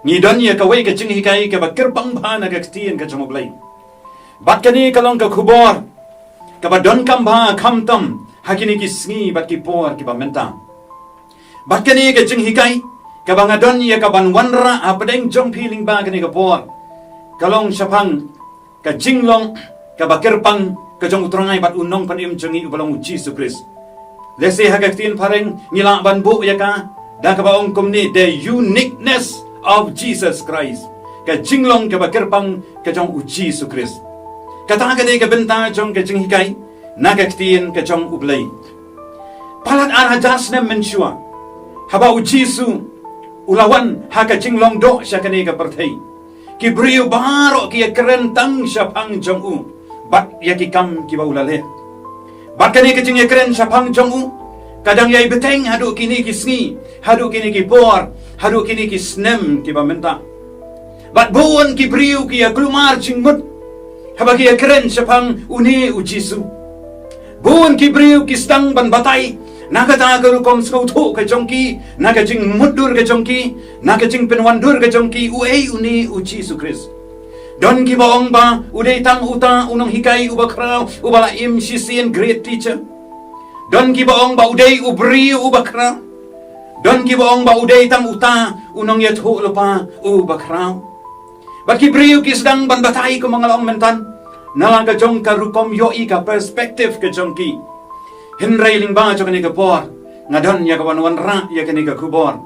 Ngidon ya kawai ka jing hikai ka ba kyrpang ba na ka ktien ka chamoblay. Bat kani kalong ka kubor ka ba don kam ba kamtam hakini ki sngi bat ki por ki ba menta. Bat kani ka jing hikai ka ba ngadon ya ka ban wanra apadeng jong piling ba kani ka por. Kalong syapang ka jinglong ka ba kyrpang ka jong utrangai bat unong panim jongi ubalong U Jisu Christ. Lese hagaktien pareng ngila ban bu ya ka da ka ba ong kumni the uniqueness of Jesus Christ. Ka jinglong ka ba kyrpang ka jong U Jisu Christ. Kata ka ka benta jong ka jing hikai nagaktien ka jong ublay. Palat arajas na mensua. Haba U Jisu ulawan haka jinglong do siya kani ka perthai. Kibriyo baro kiya kerentang siya pang jong u. Bat yakikam kiba ulale. Bat kani ka jing keren siya pang jong u. Kadang yai beteng hadu kini kisngi, hadu kini kipor, hadu kini kisnem kiba menta. Bat buon kibriyo kiya glumar jingmut. Haba kiya keren siya pang uni U Jisu. Buon kibriyo kistang ban batay. Nakatagal kom skauto ka jongki, nakajing mudur ka jongki, nakajing penwandur ka jongki, uay uni U Jisu Christ. Don ki baong ba, uday tang uta, unang hikay ubakraw, ubalaim sisian great teacher. Don ki baong ba uday ubriyo ubakraw. Don ki baong ba uday tang uta, unang yatho lupa ubakraw. Bat ki briyo kisdang ban batay ko mga laong mentan, nalang ka jong ka rukom yoi ka perspektif ka jongki. Hinray ling ba jo kani ka por ngadon ya kawan ra ya kani ka kubor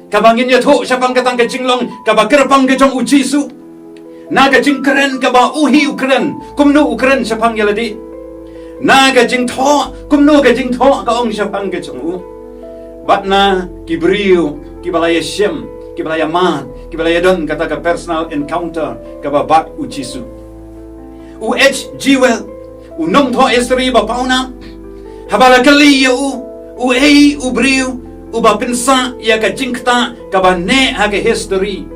kabangin ya tho syapang katang ka jinglong ka ba kyrpang ka jong U Jisu naga jing keren ka ba uhi ukren kumno ukren syapang ya ladi naga jing tho kumno ka jing tho ka ong syapang ka jong u batna kibriu kibalaya shem kibalaya man kibalaya don kata ka personal encounter ka ba bat U Jisu U jiwel unong tho estri ba pauna habala kali ya u ei u briu u ba pensa ya ka jingta ka ba ne ha ka history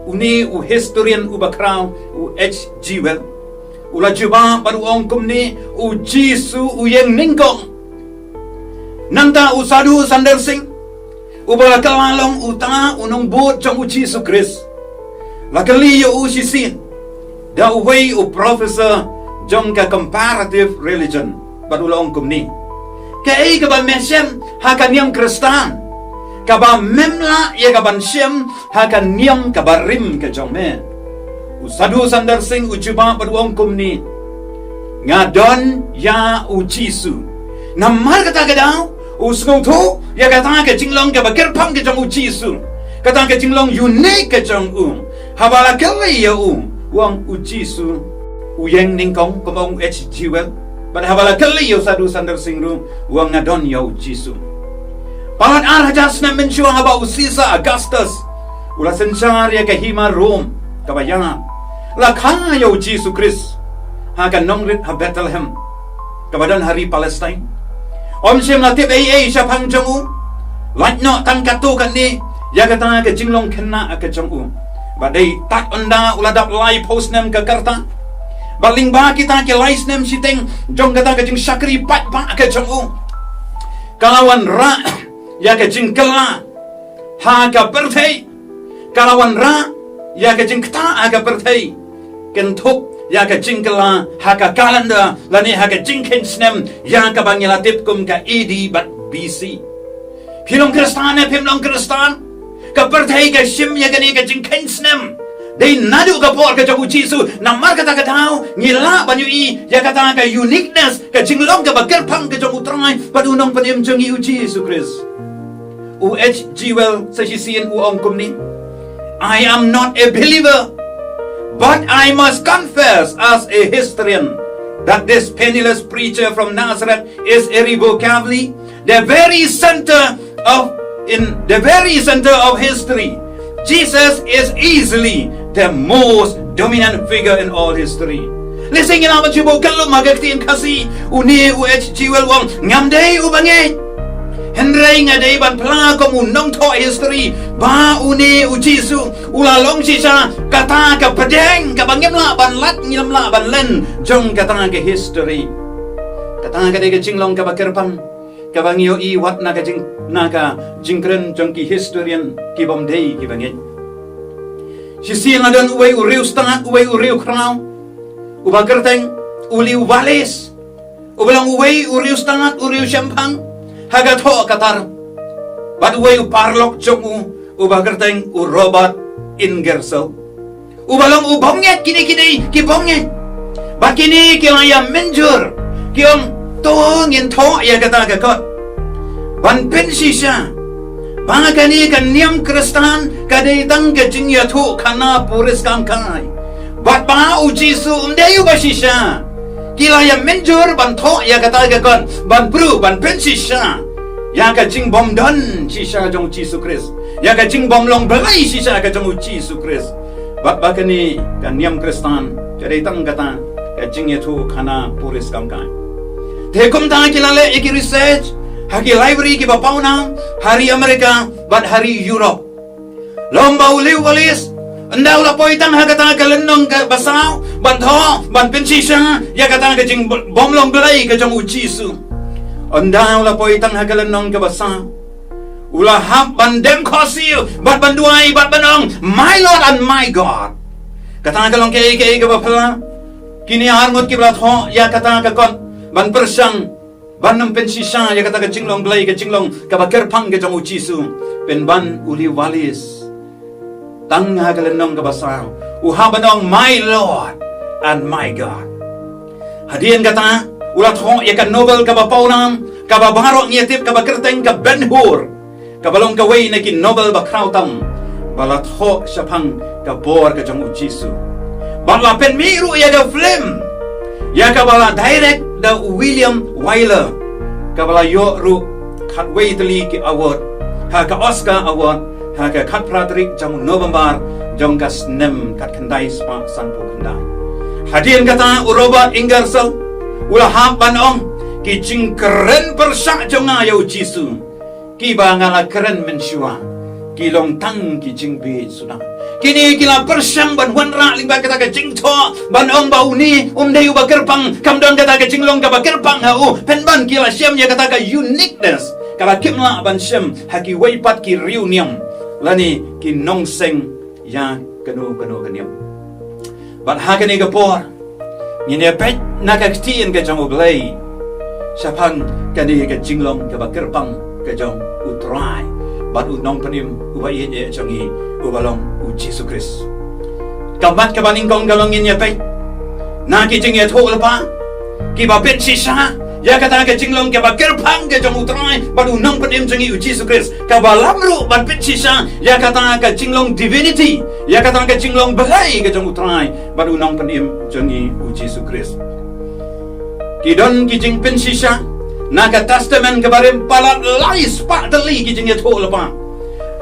uni u historian u ba crown u jiwel u la juba baru ong kumni U Jisu u yang ningkong nanta u sadu sandar sing u ba kalalong u ta unong bot jong U Jisu Christ la kali ya u sisin da u wei u professor jong ka comparative religion baru la ong kumni kay ka ba mesem haka niyam kristan ka ba memla ya ka ban shem haka niyam ka ba rim ka jome usadu sandar sing ujuba paduong kumni ngadon ya U Jisu namar kata daw usngo to ya kata ka jinglong ka ba kyrpang ka jong U Jisu kata ka jinglong unique ka jong habala kali ya wang U Jisu uyeng ningkong kumong jiwel pada habala kali yo sadu sandar singru wang ngadon yo U Jisu. Palat arhajas na mensyo haba usisa Augustus ula sensyar ya kahima Rome kabayana lakha yo U Jisu Christ haka nongrit ha Bethlehem kabadan hari Palestine om siem latip ai siya pang jongu latno tang katu kan ni ya kata ka jinglong kena ka jongu badai tak onda ula dap lai post nem ka karta baling ba kita ke lais nem siteng jong kata ka jing sakri pat ba ka jong kalawan ra ya ka jing kala ha ka perthai kalawan ra ya ka jing kta aga perthai kentuk ya ka jing kala ha ka kalanda lani ha ka jing ken snem ya ka bangilatip kum ka edi bat BC pilong kristan pilong kristan ka perthai ka shim ya ka ni ka jing ken snem Dai nadu ka por ka jong U Jisu namar kata ka tao ngila banyu i ya kata ka uniqueness ka jinglong ka bagkerpang ka jong utrangai padunong panim jong U Jisu Christ u jiwel sa sisian u ong kumni I am not a believer but I must confess as a historian that this penniless preacher from Nazareth is irrevocably the very center of history. Jesus is easily the most dominant figure in all history. Lising in amat jubo kalum magaktiin kasi uni jiwel wang ngamday ubangi. Henry nga day ban pla kom unong to history ba uni U Jisu ulalong sisa kata ka padeng ka bangim la ban lat ngilam la ban len jong kata ka history. Kata ka day ka jinglong ka bakirpang ka bangyo I wat na ka jingkren jong ki historian ki bomday ki bangin. Sisi ngadon uway uriw stangat, uway uriw kraw. Ubagerteng uli ubalis. Ubalang uway uriw stangat, uriw syampang. Hagat ho katar. Bat uway uparlok jong ubagerteng urobat ingersel. Ubalang ubonget kini kibonget. Bat kini kilayam menjur. Kiong tongin to ya kata kakot. Ban pensi siya. Banga kani kan niam kristan kadai tang ke jingya tu kana puris kamkai. Bat ba U Jisu umdayu basisha. Kila yang menjur ban to ya kata kakon ban bru ban pensi siya. Ya ka jing bom don sisa jong Jisu Kris. Ya ka jing bom long belai sisa ka jong Jisu Kris. Bat ba kani kan niam kristan kadai tang kata ke jingya tu kana puris kamkai. Tekum ta kilale iki research haki library ki bapauna hari Amerika bat hari Europe. Lomba uliw walis Andau la poitang hakata kalenong ka basaw ban tho ban pensisa ya kata ka jing bomlong belai ka jong U Jisu. Andau la poitang hakalenong ka basaw ula hap ban dem khosiu bat ban duai bat banong my Lord and my God. Kata ka long ke ka bapala kini harngot ki bla tho ya kata ka kon ban persang ban pensisa ya kata ka jinglong belai ka jinglong ka kyrpang ka jong U Jisu pen ban uli walis tang hagalenong ka basaw uhabanong my Lord and my God. Hadian kata ulat ho ya ka Nobel ka bapawnam ka babaro ngitip ka bakerteng ka Ben-Hur ka balong ka way na ki Nobel ba krautam balat ho syapang ka bor ka jong U Jisu bala pen miru ya ka film ya ka bala direct da William Wyler kabala yo ru khat way tali ki award ha ka Oscar award ha ka khat pratrik jong November jong ka snem kat kandai spa san pu kandai hadian kata uroba ingarsel ula hap banong ki jing keren persak jong U Jisu ki ba ngala keren mensua ki long tang ki jing be sudah kini kila persang ban wanra lingba kata ka jing tho ban ong bau ni dayu ba kyrpang kamdon kata ka jinglong ka ba kyrpang hau pen ban kila syam ya kata ka uniqueness kala kimla ban syam haki waipat ki reunion lani ki nongseng ya kanu kaniam ban hakani ka por ngine pet nakaktiin ka jong ublay syapang kani ka jinglong ka ba kyrpang ka jong utrai bat unong panim ubai ye jongi ubalong U Jisu Kris kamat ka baning kong galongin ya pe na ki jing ye tho lapa ki ba pen si sa ya kata ka jinglong ka ba kyrpang ka jong utrai bat unong panim jongi U Jisu Kris ka ba lamru bat pen si sa ya kata ka jinglong divinity ya kata ka jinglong belai ka jong utrai bat unong panim jongi U Jisu Kris ki don ki jing pen si sa Naka testament kabarim palat lais pak teli ki jing yatho lapa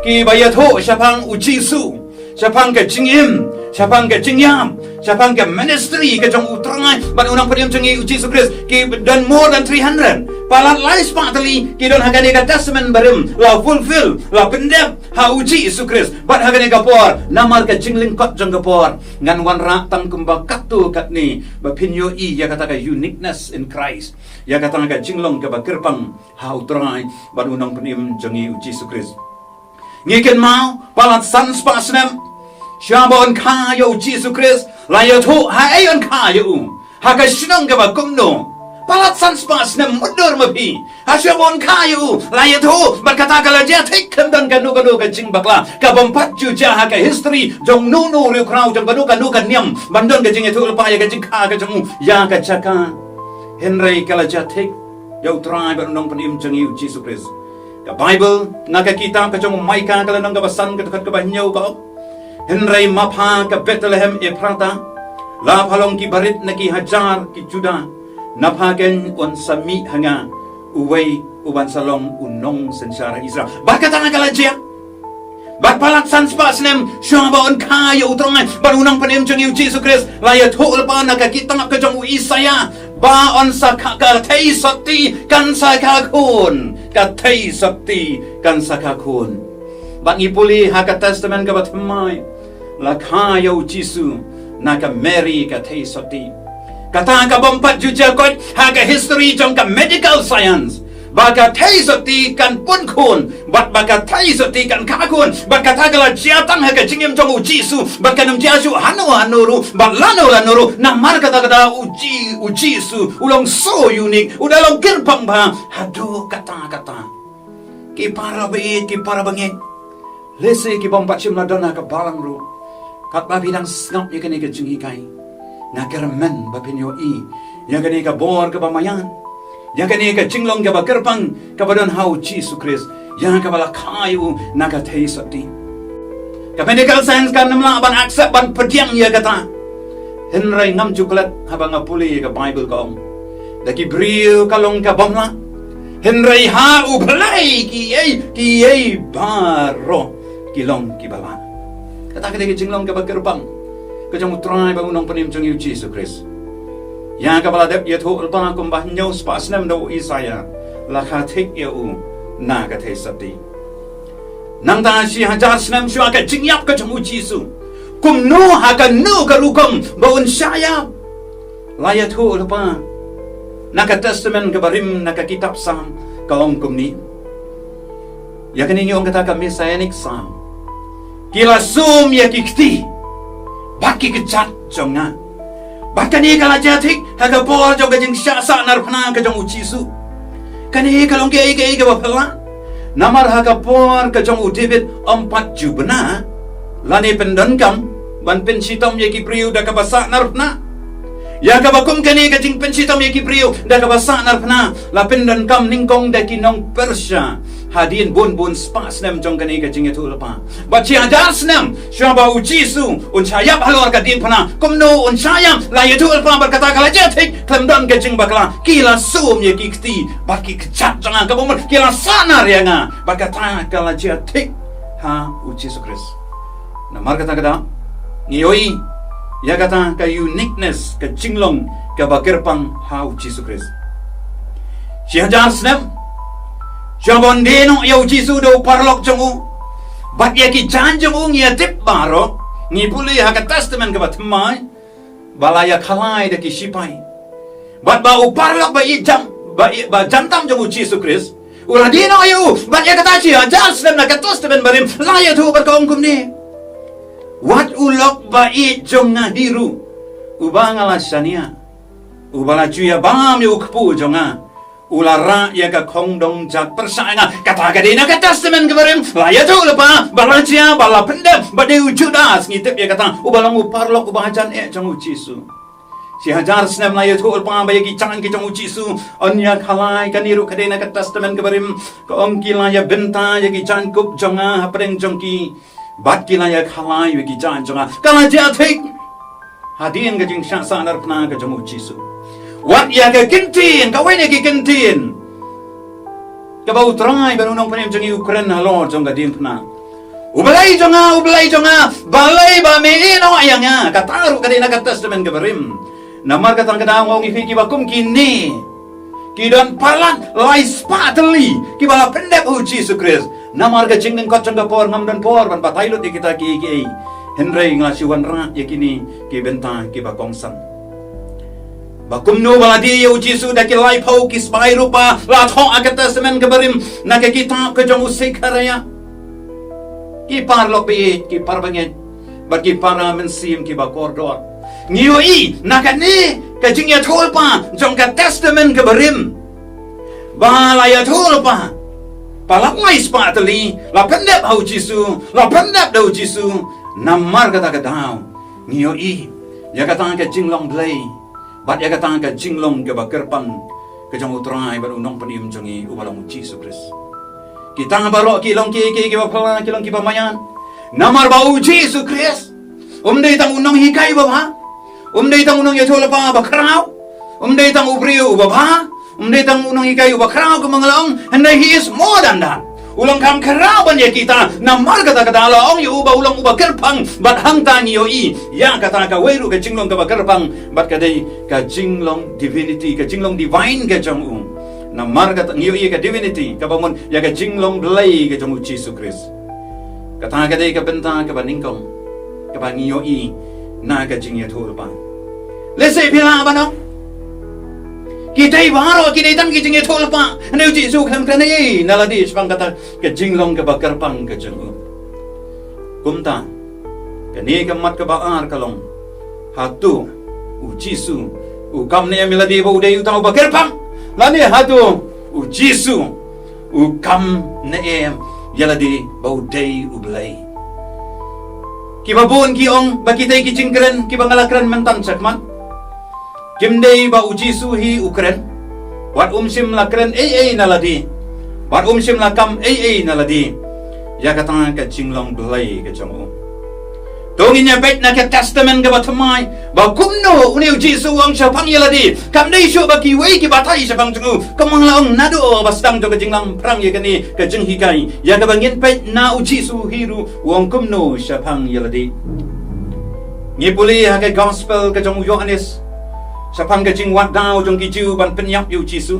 ki bayatho syapang U Jisu syapang ke jingim syapang ke jingyam syapang ke ministry ke jong utrangai ban unang padiam jong U Jisu Kris ki dan more than 300 palat lais pak teli ki don hagani ka testament barim la fulfill la pendep ha U Jisu Kris bat hagani kapor namar ke jingling kot jong kapor ngan wan ra tang kumba katu kat ni ba pinyo I ya kata ka uniqueness in Christ ya kata ka jinglong ka ba kyrpang ha utrai ban unang padim jong U Jisu Kris ngiken mau palat sans pasnem syabon ka U Jisu Kris la yo thu ha ayon ka yo ha ka sinong ka ba kumno palat sans pasnem mudur mapi ha syabon ka yo la yo thu berkata kala ja thik kamdan ka nu ka jing bakla ka bompat ju ja ha ka history jong nu ri krau jong kanu ka niam bandon ka jing thu pa ya ka jing ka jong ya ka chaka Henry kala ja thik yo try ban nong panim jong U Jisu Kris ka Bible naga kitab ka jong Maika kala nang ka basan ka ka banyaw ka Henry mapha ka Bethlehem Ephrata la phalong ki barit na ki hajar ki Juda naphagen on sami hanga uway uban salong unong sensara Israel bakata na kala ja bat palat sans pasnem syabon kaya utrongan barunang panim jong U Jisu Kris la ya thol pa na ka kitab ka jong Isaya ba on sa ka thai sakti kan sa ka kun ka thai sakti kan sa ka kun bang ipuli ha ka testament ka batmai la kaya U Jisu na ka Mary ka thai sakti kata ka bompat juja kot ha ka history jong ka medical science baka thai sati kan pun kun bat baka thai sati kan ka kun baka tagala jiatang haka jingim jong U Jisu baka nam jiasu hanu bat lanu na marka tagada U Jisu ulong so unik udalong kyrpang ba hadu kata ki para bangit lese ki bom pachim na dona ka balang ru kat ba bidang snap ye kene ka jingi kai na kermen ba pinyo yang kene ka bor ka bamayan yang kene ka jinglong ka ba kyrpang ka ba don hau Jisu Christ yang ka bala kayu na ka thei sati ka medical science kan namla ban accept ban pediang ye kata henrai ngam juklat habang apuli ka Bible ka om daki brio kalong ka bomla henrai ha ublai ki ei baro kilong ki baba kata ka deki jinglong ka ba kyrpang ka jong utrai ba unong panim jong U Jisu Christ yang ka bala dep ye tho ulpa kum ba nyau spas nam do Isaya la kha thik ye u na ka thei sati nang ta si hajar snam shwa ka jingyap ka jong U Jisu kum no ha ka no ka lukom ba un shaya la ye tho ulpa naka testament ka barim naka kitab Psalm kalong kumni ya kaningi ong kata ka messianic psalm kila sum ya kikti baki kechat jonga bakani kala jatik haga por jong jing sha sa nar phana ka jong U Jisu kani kalong ke ke ba phela namar haga por ka jong U David 4 jubna lani pendon kam ban pen sitom ya ki priu da ka basa nar phana ya ka bakum kani ka jing pensitam ye ki priu da ka basa nar phana la pendan kam ningkong da ki nong Persia hadin bun spas nam jong kani ka jing etu pa ba chi adas nam shaba U Jisu un chayap halor ka din phana kom no un chayam la ye tu pa bar kata kala jetik klamdan ka jing bakla kila sum ye ki kti ba ki kchat jang ka bom kila sanar ya nga ba kata kala jetik ha U Jisu Christ na mar kata kada ngiyoi ya kata ka uniqueness ka jinglong ka ba kyrpang ha U Jisu Christ si hajar snam jabon deno ya U Jisu do parlok jongu bat ya ki jan jongu ngia tip baro ngi puli ha ka testament ka batmai balaya khalai de ki sipai bat ba u parlok ba i jam ba jantam jongu Jisu Christ ula deno yu bat ya kata si hajar snam na ka testament barim la ya tu berkong kumni wat ulok bai jonga hiru ubangala sania ubala cuya bam yu kpu jonga ulara ya ka kongdong jat persanga kata ka dina ka testament kebarim laya tu lepa balacia bala pendem bade ujudas ngitip ya kata ubalang uparlok ubajan jong U Jisu si hajar snam laya tu lepa bayagi cang ki jong U Jisu onya khalai ka niru ka dina ka testament kebarim ka ongki laya benta ya ki jangkup jonga hapreng jongki bat kila ya khalai wiki jan jonga kala jatik hadin ka jing sha sa nar phna ka jong U Jisu wat ya ka kintin ka wene ki kintin ka ba utrai ba nong panim jong Ukraine halo jong ka din phna ubalai jonga balai ba me no ayanga ka taru ka dina ka testament ka barim namar ka tang ka dang ong ifiki ba kum kini kidon palan lai spateli ki bala pendek U Jisu Christ namar ka jingning ko jong ka por ngam dan por ban patailut di kita ki henrei ngasi wan ra yakini ki benta ki ba kongsan bakum no bala di U Jisu da ki lai pau ki spai rupa la tho akat testament ka barim na ka kitab ka jong usikaraya ki parlok bi ki parbanget ba ki para mensim ki ba kordor ngioi na ka ni ka jing ya tholpa jong ka testament ka barim bala ya tholpa palak mai spateli la pendep U Jisu la pendep U Jisu namar kata daw ngioi ya kata ka jinglong blai bat ya kata ka jinglong ka ba kyrpang ka jong utrai ba unong panim jongi ubalong U Jisu Christ kita baro kilong ki ba pala kilong ki ba mayan namar ba U Jisu Christ dei tang unong hikai ba ha dei tang unong ya thola ba krau dei tang ubriu ba ha dei tang unong hikai ba krau ka mangalong and he is more than that ulang kam karaban ya kita namar kata la ong yu ba ulang uba kyrpang bat hang tang yo ya kata ka weru ka jinglong ka ba kyrpang bat ka dei ka jinglong divinity ka jinglong divine ka jong namar kata ngiyo ka divinity ka bamon ya ka jinglong blai ka jong U Jisu Christ kata ka dei ka benta ka ba ningkong ka ba ngiyo na ka jing ya thul pa let's say pila ba no Kita baru kita tam kita nge thol pa. Ane U Jisu kham kan ai naladi sepang kata ke jinglong ke kyrpang ke jengu. Kumta. Ke ni ke mat ke baar kalong. Hatu U Jisu U kam ne miladi ba udai utau ba kyrpang. Lani hatu U Jisu U kam ne em yaladi ba udai ublai. Kibabun ki ong bakitai ki cingkren ki bangalakran mentan sakman. Kimdei ba U Jisu hi ukren. Wat sim lakren naladi. Wat sim lakam naladi. Ya katang ka jinglong blai ka jongo. Donginya bet na ke testament ke batamai ba kumno uni U Jisu ang sapang yaladi. Kamdei syo ba ki wei ki batai sapang jongo. Kamang laong nado bastang to ka jinglang prang ye kani ka jinghikai. Ya ka bangin bet na U Jisu hiru wong kumno sapang yaladi. Ngipuli ha ke gospel ka jongo Yohanes. Sapang ka jingwat daw jong ki jiu ban penyap U Jisu.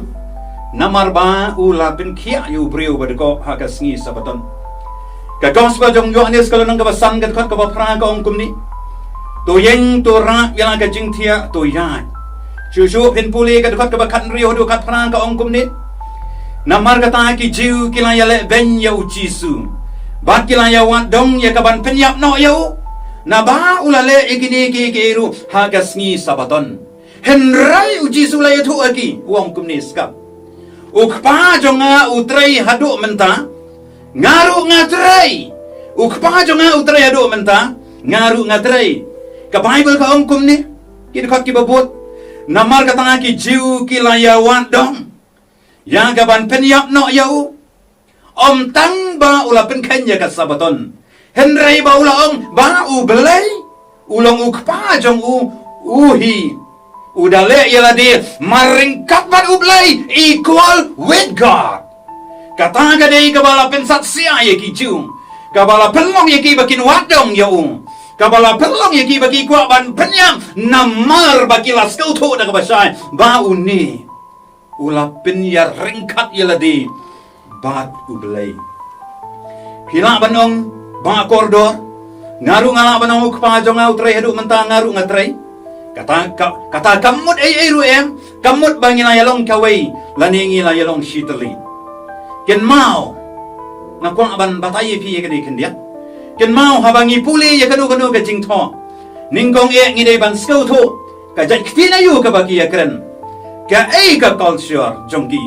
Namar ba ula pen kia U brio ba deko ha ka sngi sabaton. Ka gospel jong Yohanes kalau nang ka basan ka ka ba pra ka ong kumni. To yeng to ra yang ka jing thia to ya. Chu pen puli ka ka ba khan rio do ka pra ka ong kumni. Namar ka ta ki jiu ki la ya le ben ya U Jisu. Ba ki la ya wat dong ya ka ban penyap no yo. Na ba ula le ikini ki ru ha ka sngi sabaton. Henrai U Jisu la yatu aki wong kumni skap. Ukpa jonga utrai hadu menta ngaru ngatrai. Ukpa jonga utrai hadu menta ngaru ngatrai. Ka Bible ka ong kumni ki dekat ki babut. Namar ka tanga ki jiu ki layawan dong. Ya gaban penyap no yau. Om tang ba ula pen kenya ka sabaton. Henrai ba ula ong ba u belai. Ulong ukpa jong uhi. Udale yaladi maringkat bat ublay equal with God. Kata kadai kabala pensat sia ye ki chung. Kabala pelong ye ki bakin wadong yaung. Kabala pelong ye ki baki kwa ban penyam namar baki las kau to da kabasai ba uni. Ulapin ya ringkat yaladi bat ublay. Hila banong ba koridor ngaru ngala banong ukpa jong au trai hadu mentang ngaru ngatrai. Kata kamut ruem kamut bangin ayalong kawai laningi layalong shitali ken mau nakwang aban batai pi ye kedi kendia ken mau habangi puli ye kanu ke jingtho ningkong ngidei ban skau tho ka jan ktina yu ka baki ya kren ka ka culture jongki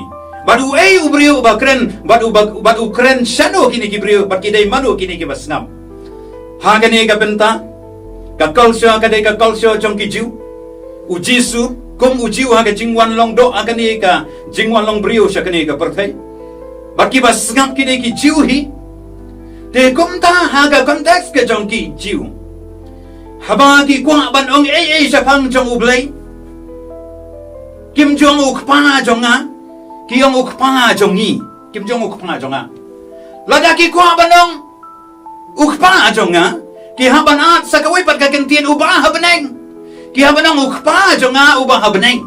badu ubrio ba kren badu kren shano kini kibrio baki dei manu kini ki basnam hagani ka benta ka culture jong ki jiu U Jisu kum U jiu ha ka jingwan long do akani ka jingwan long brio shakani ka perthai baki bas ngap kini ki jiu hi te kum ta ha ka context ka jong ki jiu haba ki kwa ban ong shapang jong ublai kim jong ukpa jong a ki ong ukpa jong ni kim jong ukpa jong a lada ki kwa ban ong ukpa jong a ki haban at sa kawai pat ka kentien ubah habaneng ki habanong ukpa jonga ubah habaneng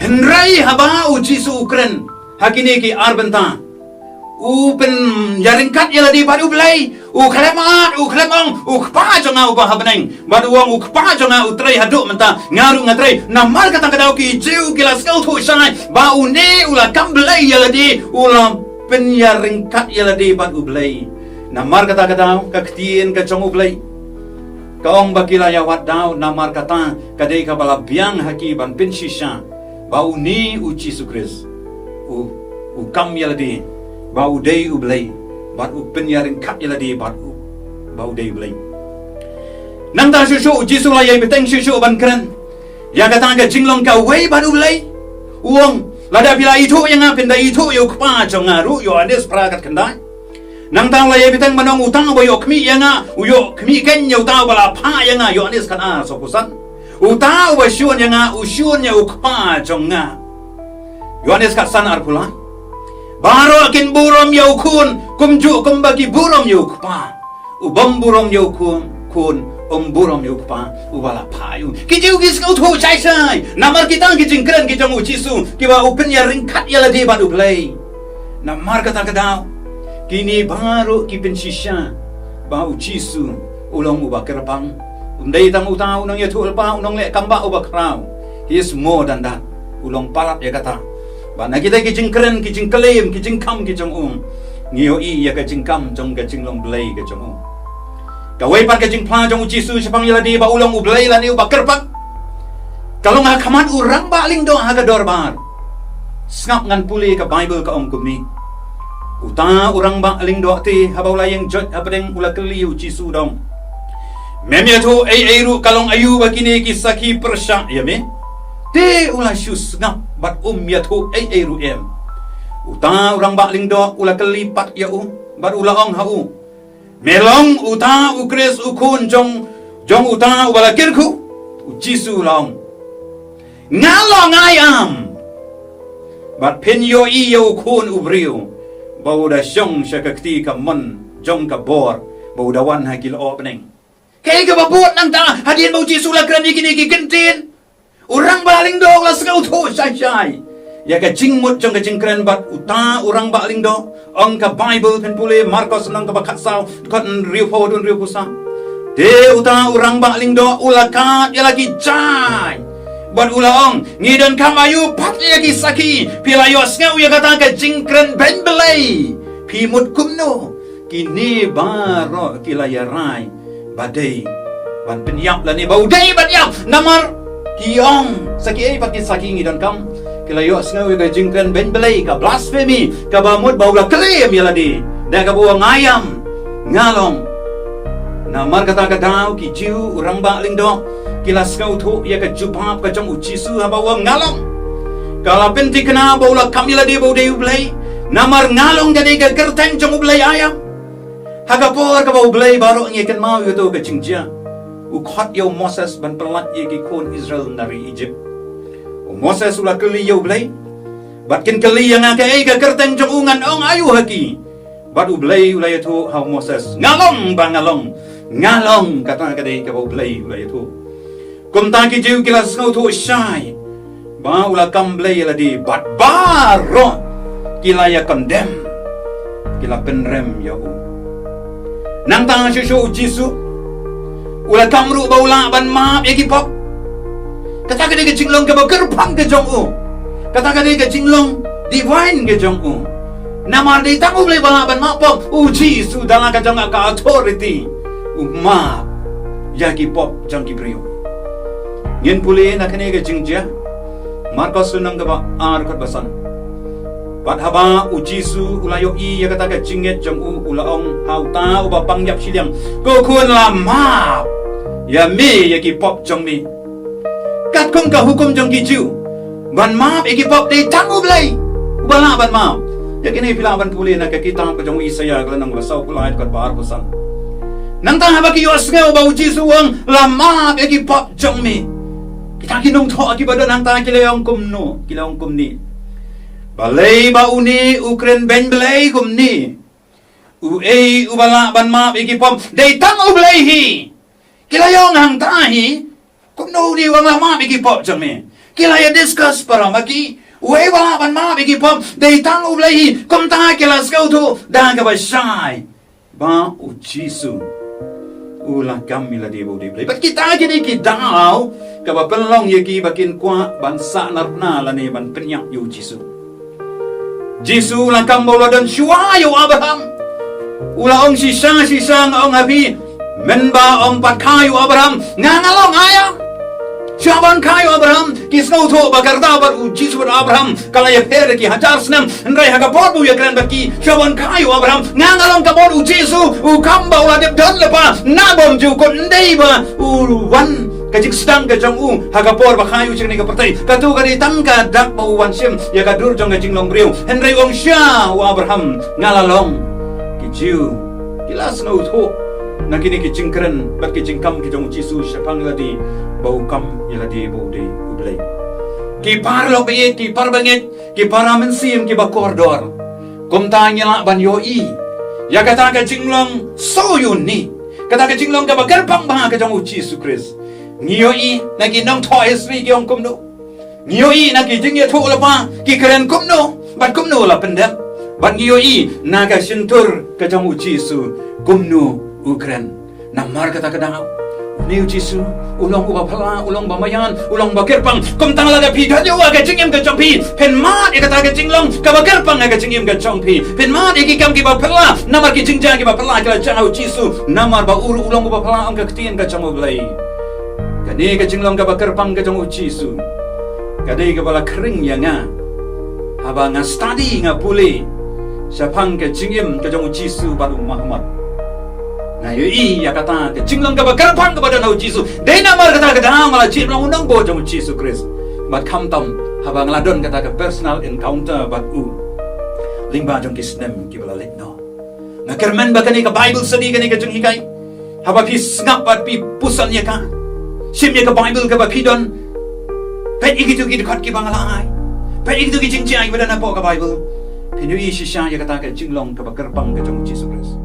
henrai haba U Jisu ukren hakini ki arbenta upen yaringkat yaladi badu blai uklemat uklemong ukpa jonga ubah habaneng badu wong ukpa jonga utrai hadu menta ngaru ngatrai namal katang kadau ki jiu kilas kau thu sai ba une ula kam blai yaladi ula pen yaringkat yaladi badu blai namar kata kadau kaktien ka chong ublai kaong bakila ya wat daw namar kata kadai ka bala biang haki ban pinsisha bau ni U Jisu Kris u kam yaladi bau dei ublai bat u penyaring kat yaladi bat u bau dei ublai nang ta shu U Jisu la yai beteng shu ban kren ya kata ka jinglong ka wei bat ublai uong lada bila itu yang ngapin da itu yo kpa jongaru yo ades prakat kendai nang tang la ye bitang manong utang bo yo kmi yanga uyo kmi ken yo taw bala pha yanga yo anis kana so kusan utaw ba shun yanga ushun ya ukpa jonga yo anis ka san arpula baro kin burom yo kun kumju kumbagi burom yo ukpa ubam burom yo kun burom yo ukpa ubala pha yu kijiu gis kau thu chai sai namar kitang kijing kren kijong U Jisu kiba upen ya ringkat ya ladi badu play namar kata kadau kini baru ki pensisya ba U Jisu ulong uba kyrpang undai tang utau nang ya thul pa unong le kamba uba krau he is more than that ulong parat ya kata. Ba na kita kijing keren, kijing kelem, kijing kam, kijing Ngio ya kijing kam jong kijing long belai kijing Kawai pat kijing pla jong U Jisu sepang yala di ba ulong belai la ni ba kerpak. Kalau ngah kamat urang ba ling do haga dorbar. Ngap ngan puli ka Bible ka kum ni. Uta urang ba ling do ti habau layang jot abadeng ula keli U Jisu dong. Memya tu ai ru kalong ayu bagini ki sakhi persya ya me. Te ula syus ngap bat ya tu ai ru em. Uta urang ba ling do ula keli pat ya bat ula ong ha Melong uta ukres ukun jong uta ubala kirku U Jisu long. Ngalong ayam. Bat pen yo kun ubriu. Bau da syong syakakti ka mon jong ka bor. Bau da wan ha kilo opening. Kaya ka babot nang ta hadian bau Jisu la kran iki kentin. Urang baling do la sengau tu syai. Ya ka jingmut jong ka jingkran bat uta urang baling do. Ong ka Bible pen pule Marcos nang ka bakat saw kon riu po dun riu pusa. De uta urang baling do ulakat ya lagi jai. Ban ulang ngidon kamayu pat ya ki saki pilayos ngau ya kata ka jingkran ben belai pimut kumno kini baro kilayarai badai ban penyap la ni bau dai ban yap namar kiong saki ai pat ki saki ngidon kam kilayos ngau ya ka jingkran ben belai ka blasphemy ka bamut bau la klaim ya ladi da ka buang ayam ngalong namar kata ka dau ki jiu urang ba ling do kilas kau tu ia ke jubab ke jong U Jisu habawa ngalong. Kalau penti kena baula kamila di bau dei ublai. Namar ngalong jadi ke kerteng jong ublai ayam. Hagapor ke bau ublai baru ngikan mau itu ke jingjia. Ukhat yo Moses ban pelat ye ki kon Israel dari Egypt. Moses ulah keli yo ublai. Batkin keli yang ke ke kerteng jong ungan ong ayu haki. Bat ublai ulah itu hau Moses. Ngalong bang ngalong. Ngalong kata ke dei ke bau ublai ulah itu. Kum taki jiu kilas ngau tu syai. Ba ula kam blay la di bat baro. Kila ya condemn. Kila penrem ya u. Nang tang syushu U Jisu. Ula kamru ba ula ban maap ya kipop. Kata ka di ke jinglong ka ba kyrpang ke jong u. Kata ka di ke jinglong divine ke jong u. Namar di tangu blay ba ban maap pop. U Jisu dalam ka jong ka authority. U maap. Ya kipop jong kibriu. Yen puli na kene ke jingjia Marcos sunang ka ba ar kat basan bat haba U Jisu ulayo I ya kata ka jinget jong ulaong hauta uba pangyap siliang ko kun la ma ya me ya ki pop jong mi kat kong ka hukum jong ki jiu ban ma e ki pop de tangu blai ubala ban ma ya kene pila ban puli na ka kita ka jong Isaya ka nang basaw kulait kat bar basan nang ta haba ki yos ngau ba U Jisu ang la ma e ki pop jong mi kita kinong to akibadan ang ta kilayong kumno kilayong kumni balay ba uni ukren ben belay kumni uei ubala ban ma ikipom day tang ublay hi kilayong hang tahi kumno ni wang la ma ikipom jame kilaya discuss para maki uei wala ban ma ikipom day tang ublay hi kum ta kilas kau tu dan ka ba syai ba U Jisu ulah kami la di bodi blay bat kita gini kidau ka ba pelong yaki bakin kwa bansa narna la ni ban penyak U Jisu Jisu la kam bola dan syua yo Abraham ula ong sisa ong habi menba ong pat kayu Abraham ngangalong ayam Siaban kayu Abraham kisnau to bagarda bar U Jisu bar Abraham kala ya pere ki hajar senam ndrai haga bobu ya kran baki siaban kayu Abraham ngangalong ka bor U Jisu u kamba ula dep don lepa nabom ju kon ndai ba u wan kajik sedang ke jong haga por ba kayu chini ka pertai katu ka di tangka dak ba wan sim ya ka dur jong ka jinglong briu henry ong sya u Abraham ngalalong ki jiu kilas ngau to na kini ki jingkren bat ki jingkam ki jong Jisu syapang ladi bau kam yaladi bau de ublay ki parlo be ki parbanget ki paramensim ki bakordor kum tanya la ban yo I ya kata ka jinglong so yun ni kata ka jinglong ka bagarpang ba ka jong Jisu Christ ngiyo I na ki nong to esri ki ong kumno ngiyo I na ki jingye to la pa ki keren kumno bat kumno la pendem bat ngiyo I na ka sintur ka jong Jisu kumno ukren namar kata ka daw Ni U Jisu ulong uba phala ulong ba mayan ulong ba kyrpang kum tang la da pi da dewa ga jingim ga chong pi pen ma e ka ta ga jinglong ka ba kyrpang ga jingim ga chong pi pen ma e ki kam ki ba phala namar ki jingjang ki ba phala ka cha U Jisu namar ba uru ulong uba phala ang ga ktien ga chong blai ka ni ga jinglong ga ba kyrpang ga chong U Jisu ka dei ga bala kring ya nga haba nga study nga puli sa pang ga jingim ga chong U Jisu ba Muhammad na yui ya kata ke jinglong ka ba kyrpang ka ba da U Jisu dei namar kata ka da mala jinglong unang bo jong Jisu Christ bat kham tam habang ladon kata ka personal encounter bat u lingba jong kisnem ki bala litno na kermen ba kani ka Bible study kani ka jong hikai haba pi snap bat pi pusan ya ka sim ya ka Bible ka ba pidon pe igitu ki dekat ki bangalai pe igitu ki jingjai ba na po ka Bible pinui shisha ya kata ka jinglong ka ba kyrpang ka jong Jisu Christ